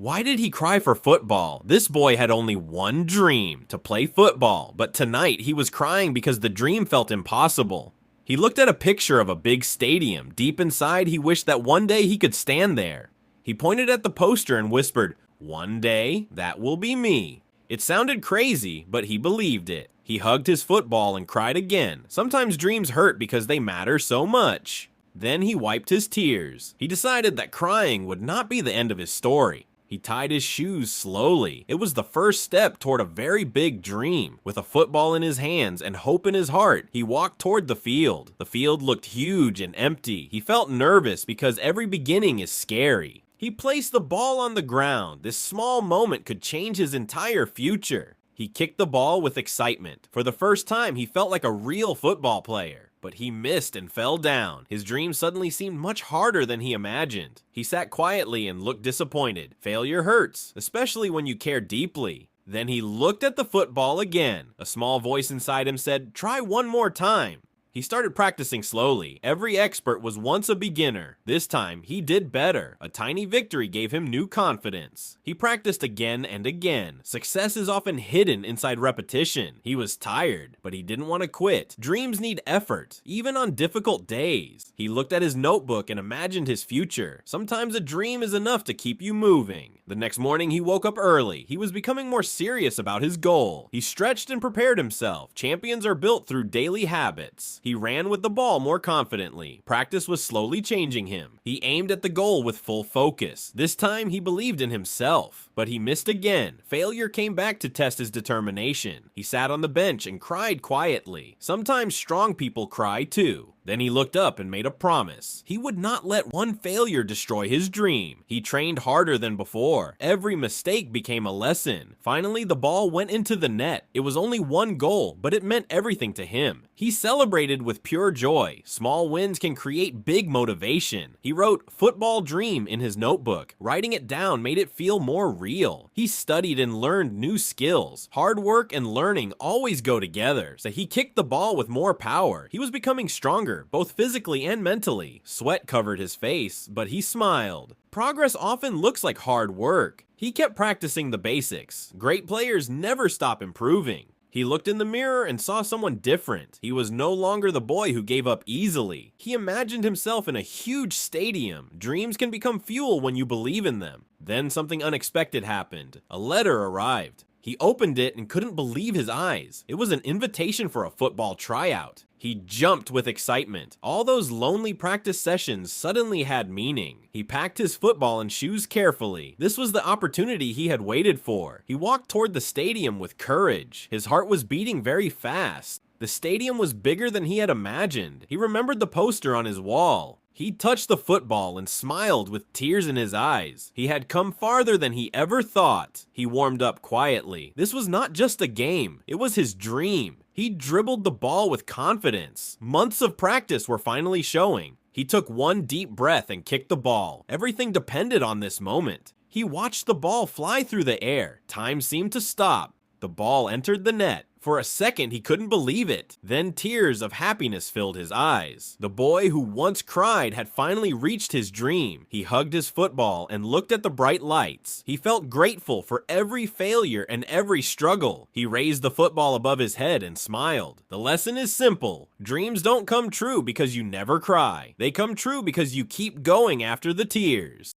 Why did he cry for football? This boy had only one dream, to play football, but tonight he was crying because the dream felt impossible. He looked at a picture of a big stadium. Deep inside, he wished that one day he could stand there. He pointed at the poster and whispered, "One day, that will be me." It sounded crazy, but he believed it. He hugged his football and cried again. Sometimes dreams hurt because they matter so much. Then he wiped his tears. He decided that crying would not be the end of his story. He tied his shoes slowly. It was the first step toward a very big dream. With a football in his hands and hope in his heart, he walked toward the field. The field looked huge and empty. He felt nervous because every beginning is scary. He placed the ball on the ground. This small moment could change his entire future. He kicked the ball with excitement. For the first time, he felt like a real football player. But he missed and fell down. His dream suddenly seemed much harder than he imagined. He sat quietly and looked disappointed. Failure hurts, especially when you care deeply. Then he looked at the football again. A small voice inside him said, "Try one more time." He started practicing slowly. Every expert was once a beginner. This time, he did better. A tiny victory gave him new confidence. He practiced again and again. Success is often hidden inside repetition. He was tired, but he didn't want to quit. Dreams need effort, even on difficult days. He looked at his notebook and imagined his future. Sometimes a dream is enough to keep you moving. The next morning, he woke up early. He was becoming more serious about his goal. He stretched and prepared himself. Champions are built through daily habits. He ran with the ball more confidently. Practice was slowly changing him. He aimed at the goal with full focus. This time, he believed in himself. But he missed again. Failure came back to test his determination. He sat on the bench and cried quietly. Sometimes strong people cry too. Then he looked up and made a promise. He would not let one failure destroy his dream. He trained harder than before. Every mistake became a lesson. Finally, the ball went into the net. It was only one goal, but it meant everything to him. He celebrated with pure joy. Small wins can create big motivation. He wrote "football dream" in his notebook. Writing it down made it feel more real. He studied and learned new skills. Hard work and learning always go together. So he kicked the ball with more power. He was becoming stronger, both physically and mentally. Sweat covered his face, but he smiled. Progress often looks like hard work. He kept practicing the basics. Great players never stop improving. He looked in the mirror and saw someone different. He was no longer the boy who gave up easily. He imagined himself in a huge stadium. Dreams can become fuel when you believe in them. Then something unexpected happened. A letter arrived. He opened it and couldn't believe his eyes. It was an invitation for a football tryout. He jumped with excitement. All those lonely practice sessions suddenly had meaning. He packed his football and shoes carefully. This was the opportunity he had waited for. He walked toward the stadium with courage. His heart was beating very fast. The stadium was bigger than he had imagined. He remembered the poster on his wall. He touched the football and smiled with tears in his eyes. He had come farther than he ever thought. He warmed up quietly. This was not just a game. It was his dream. He dribbled the ball with confidence. Months of practice were finally showing. He took one deep breath and kicked the ball. Everything depended on this moment. He watched the ball fly through the air. Time seemed to stop. The ball entered the net. For a second, he couldn't believe it. Then tears of happiness filled his eyes. The boy who once cried had finally reached his dream. He hugged his football and looked at the bright lights. He felt grateful for every failure and every struggle. He raised the football above his head and smiled. The lesson is simple. Dreams don't come true because you never cry. They come true because you keep going after the tears.